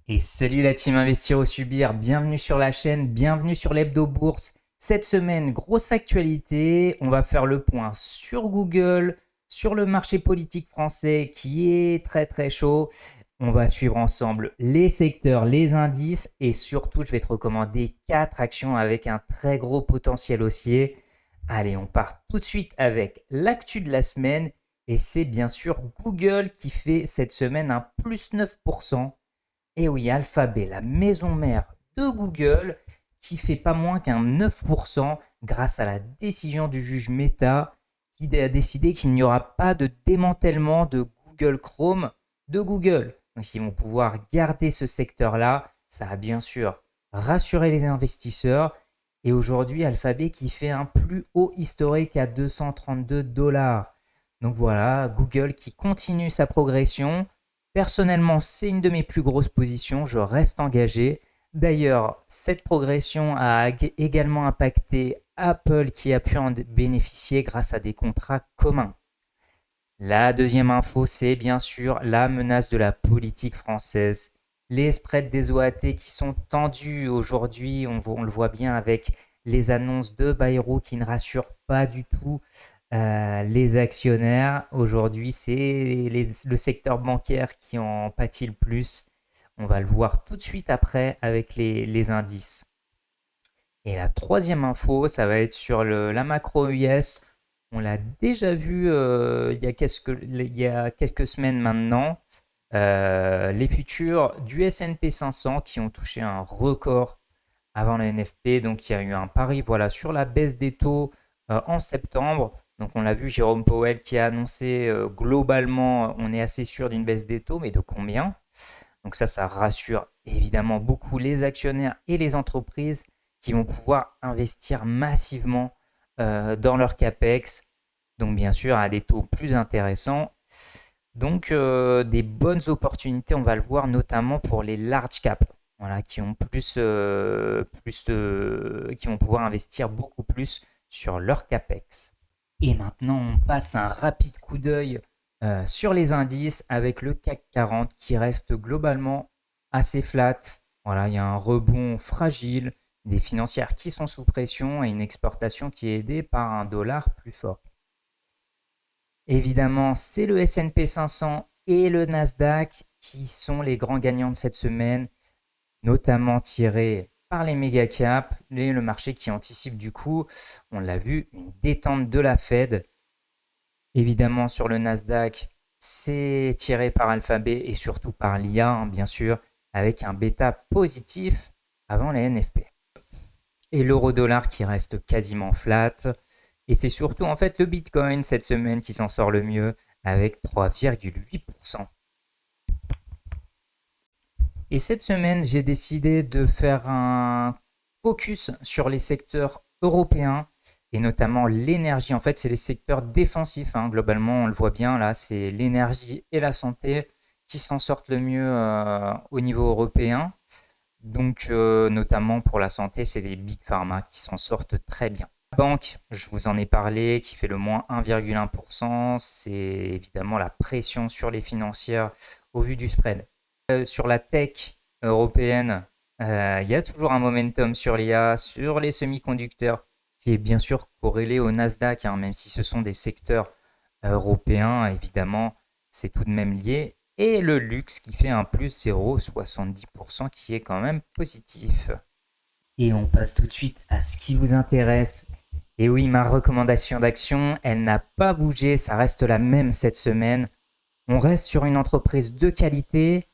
Et salut la team Investir ou Subir, bienvenue sur la chaîne, bienvenue sur l'Hebdo Bourse. Cette semaine, grosse actualité, on va faire le point sur Google, sur le marché politique français qui est très très chaud. On va suivre ensemble les secteurs, les indices et surtout je vais te recommander 4 actions avec un très gros potentiel haussier. Allez, on part tout de suite avec l'actu de la semaine et c'est bien sûr Google qui fait cette semaine un plus 9%. Et oui, Alphabet, la maison mère de Google, qui fait pas moins qu'un 9% grâce à la décision du juge Meta qui a décidé qu'il n'y aura pas de démantèlement de Google Chrome de Google. Donc ils vont pouvoir garder ce secteur-là. Ça a bien sûr rassuré les investisseurs. Et aujourd'hui, Alphabet qui fait un plus haut historique à 232 dollars. Donc voilà, Google qui continue sa progression. Personnellement, c'est une de mes plus grosses positions, je reste engagé. D'ailleurs, cette progression a également impacté Apple qui a pu en bénéficier grâce à des contrats communs. La deuxième info, c'est bien sûr la menace de la politique française. Les spreads des OAT qui sont tendus aujourd'hui, on le voit bien avec les annonces de Bayrou qui ne rassurent pas du tout les actionnaires. Aujourd'hui, c'est le secteur bancaire qui en pâtit le plus. On va le voir tout de suite après avec les indices. Et la troisième info, ça va être sur la macro US. On l'a déjà vu il y a quelques semaines maintenant. Les futurs du S&P 500 qui ont touché un record avant le NFP. Donc il y a eu un pari voilà, sur la baisse des taux en septembre. Donc on l'a vu, Jérôme Powell qui a annoncé globalement, on est assez sûr d'une baisse des taux, mais de combien? Donc ça rassure évidemment beaucoup les actionnaires et les entreprises qui vont pouvoir investir massivement dans leur CAPEX. Donc bien sûr à des taux plus intéressants. Donc des bonnes opportunités, on va le voir notamment pour les large caps. Voilà, qui ont qui vont pouvoir investir beaucoup plus sur leur CAPEX. Et maintenant, on passe un rapide coup d'œil sur les indices avec le CAC 40 qui reste globalement assez flat. Voilà, il y a un rebond fragile, des financières qui sont sous pression et une exportation qui est aidée par un dollar plus fort. Évidemment, c'est le S&P 500 et le Nasdaq qui sont les grands gagnants de cette semaine, notamment tirés par les méga caps, le marché qui anticipe du coup, on l'a vu, une détente de la Fed. Évidemment, sur le Nasdaq, c'est tiré par Alphabet et surtout par l'IA, hein, bien sûr, avec un bêta positif avant les NFP. Et l'euro-dollar qui reste quasiment flat. Et c'est surtout en fait le Bitcoin cette semaine qui s'en sort le mieux avec 3,8%. Et cette semaine, j'ai décidé de faire un focus sur les secteurs européens et notamment l'énergie. En fait, c'est les secteurs défensifs, hein. Globalement, on le voit bien là, c'est l'énergie et la santé qui s'en sortent le mieux au niveau européen. Donc, notamment pour la santé, c'est les big pharma qui s'en sortent très bien. La banque, je vous en ai parlé, qui fait le moins 1,1%, c'est évidemment la pression sur les financières au vu du spread. Sur la tech européenne, il y a toujours un momentum sur l'IA, sur les semi-conducteurs, qui est bien sûr corrélé au Nasdaq, hein, même si ce sont des secteurs européens, évidemment, c'est tout de même lié. Et le luxe qui fait un plus 0,70% qui est quand même positif. Et on passe tout de suite à ce qui vous intéresse. Et oui, ma recommandation d'action, elle n'a pas bougé, ça reste la même cette semaine. On reste sur une entreprise de qualité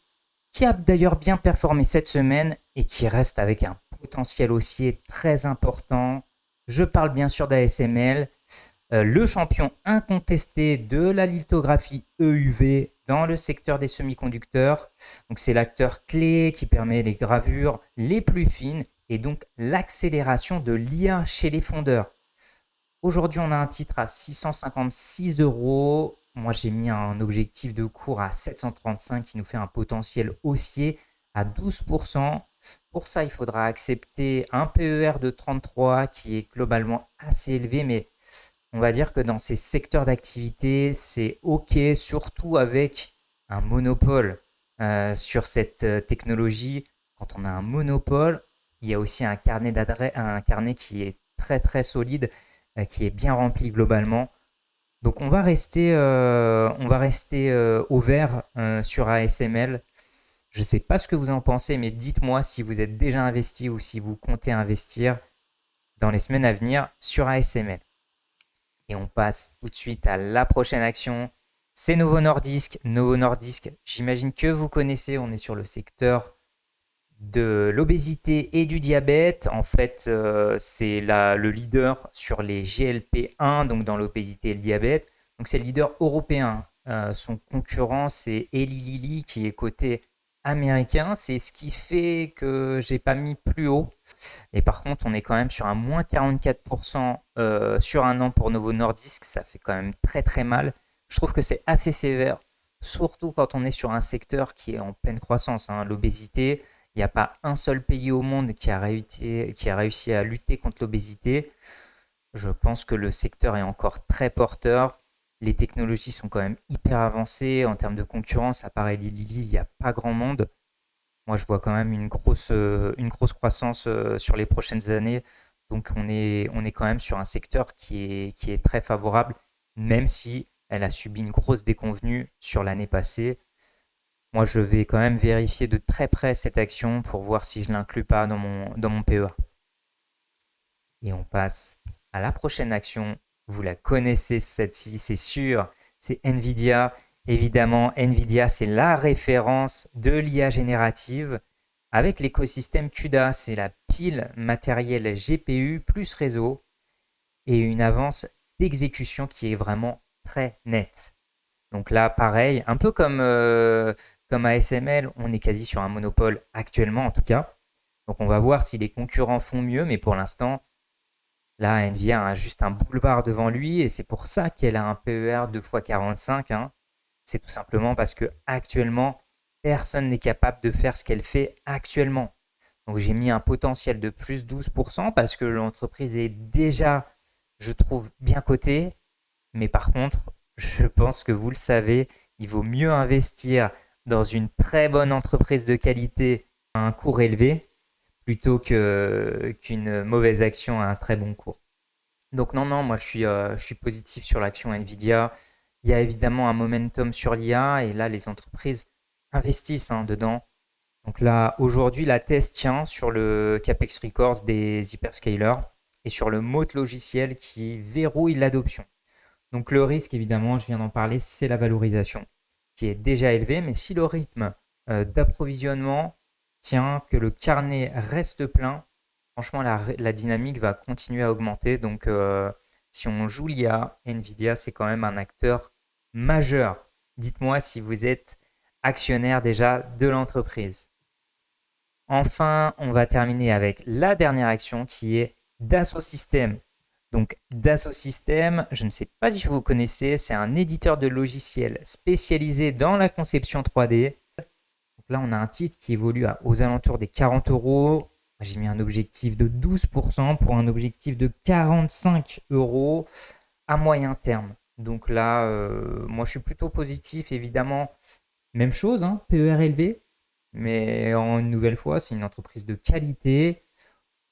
qui a d'ailleurs bien performé cette semaine et qui reste avec un potentiel haussier très important. Je parle bien sûr d'ASML, le champion incontesté de la lithographie EUV dans le secteur des semi-conducteurs. Donc c'est l'acteur clé qui permet les gravures les plus fines et donc l'accélération de l'IA chez les fondeurs. Aujourd'hui, on a un titre à 656 euros. Moi, j'ai mis un objectif de cours à 735 qui nous fait un potentiel haussier à 12%. Pour ça, il faudra accepter un PER de 33 qui est globalement assez élevé, mais on va dire que dans ces secteurs d'activité, c'est OK, surtout avec un monopole. sur cette technologie. Quand on a un monopole, il y a aussi un carnet qui est très très solide, qui est bien rempli globalement. Donc on va rester au vert sur ASML. Je ne sais pas ce que vous en pensez, mais dites-moi si vous êtes déjà investi ou si vous comptez investir dans les semaines à venir sur ASML. Et on passe tout de suite à la prochaine action. C'est Novo Nordisk. Novo Nordisk, j'imagine que vous connaissez, on est sur le secteur de l'obésité et du diabète. En fait, c'est le leader sur les GLP-1, donc dans l'obésité et le diabète. Donc c'est le leader européen. Son concurrent, c'est Eli Lilly, qui est coté américain. C'est ce qui fait que j'ai pas mis plus haut. Et par contre, on est quand même sur un moins 44% sur un an pour Novo Nordisk. Ça fait quand même très très mal. Je trouve que c'est assez sévère, surtout quand on est sur un secteur qui est en pleine croissance, hein. L'obésité, il n'y a pas un seul pays au monde qui a réussi à lutter contre l'obésité. Je pense que le secteur est encore très porteur. Les technologies sont quand même hyper avancées. En termes de concurrence, à part Eli Lilly, il n'y a pas grand monde. Moi, je vois quand même une grosse croissance sur les prochaines années. Donc, on est quand même sur un secteur qui est très favorable, même si elle a subi une grosse déconvenue sur l'année passée. Moi, je vais quand même vérifier de très près cette action pour voir si je ne l'inclus pas dans mon PEA. Et on passe à la prochaine action. Vous la connaissez, celle-ci, c'est sûr. C'est Nvidia. Évidemment, Nvidia, c'est la référence de l'IA générative. Avec l'écosystème CUDA, c'est la pile matérielle GPU plus réseau et une avance d'exécution qui est vraiment très nette. Donc là, pareil, un peu comme ASML, on est quasi sur un monopole actuellement en tout cas. Donc on va voir si les concurrents font mieux, mais pour l'instant, là, Nvidia a juste un boulevard devant lui et c'est pour ça qu'elle a un PER 2x45, hein. C'est tout simplement parce que actuellement, personne n'est capable de faire ce qu'elle fait actuellement. Donc j'ai mis un potentiel de plus 12% parce que l'entreprise est déjà, je trouve, bien cotée. Mais par contre, je pense que vous le savez, il vaut mieux investir dans une très bonne entreprise de qualité à un cours élevé plutôt qu'une mauvaise action à un très bon cours. Donc non, moi je suis positif sur l'action Nvidia. Il y a évidemment un momentum sur l'IA et là les entreprises investissent, hein, dedans. Donc là aujourd'hui la thèse tient sur le CAPEX Records des hyperscalers et sur le moat logiciel qui verrouille l'adoption. Donc le risque, évidemment, je viens d'en parler, c'est la valorisation qui est déjà élevée. Mais si le rythme d'approvisionnement tient, que le carnet reste plein, franchement, la dynamique va continuer à augmenter. Donc si on joue l'IA, Nvidia, c'est quand même un acteur majeur. Dites-moi si vous êtes actionnaire déjà de l'entreprise. Enfin, on va terminer avec la dernière action qui est Dassault Systèmes. Donc Dassault Systèmes, je ne sais pas si vous connaissez, c'est un éditeur de logiciels spécialisé dans la conception 3D. Donc là, on a un titre qui évolue aux alentours des 40 euros. J'ai mis un objectif de 12% pour un objectif de 45 euros à moyen terme. Donc là, moi, je suis plutôt positif, évidemment. Même chose, hein, PER élevé. Mais une nouvelle fois, c'est une entreprise de qualité.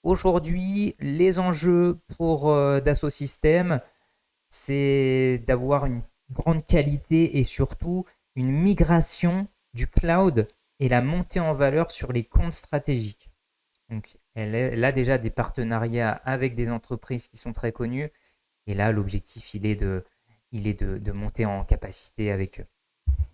Aujourd'hui, les enjeux pour Dassault Systèmes, c'est d'avoir une grande qualité et surtout une migration du cloud et la montée en valeur sur les comptes stratégiques. Donc, elle a déjà des partenariats avec des entreprises qui sont très connues. Et là, l'objectif, il est de monter en capacité avec eux.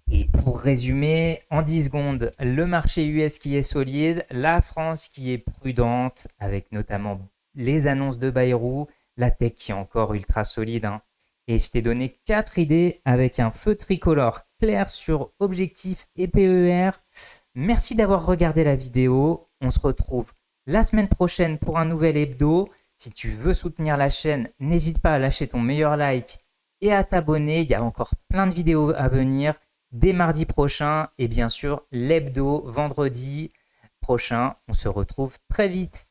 Et pour résumer, en 10 secondes, le marché US qui est solide, la France qui est prudente, avec notamment les annonces de Bayrou, la tech qui est encore ultra solide, hein. Et je t'ai donné 4 idées avec un feu tricolore clair sur objectif et PER. Merci d'avoir regardé la vidéo. On se retrouve la semaine prochaine pour un nouvel hebdo. Si tu veux soutenir la chaîne, n'hésite pas à lâcher ton meilleur like et à t'abonner. Il y a encore plein de vidéos à venir dès mardi prochain et bien sûr l'hebdo vendredi prochain. On se retrouve très vite.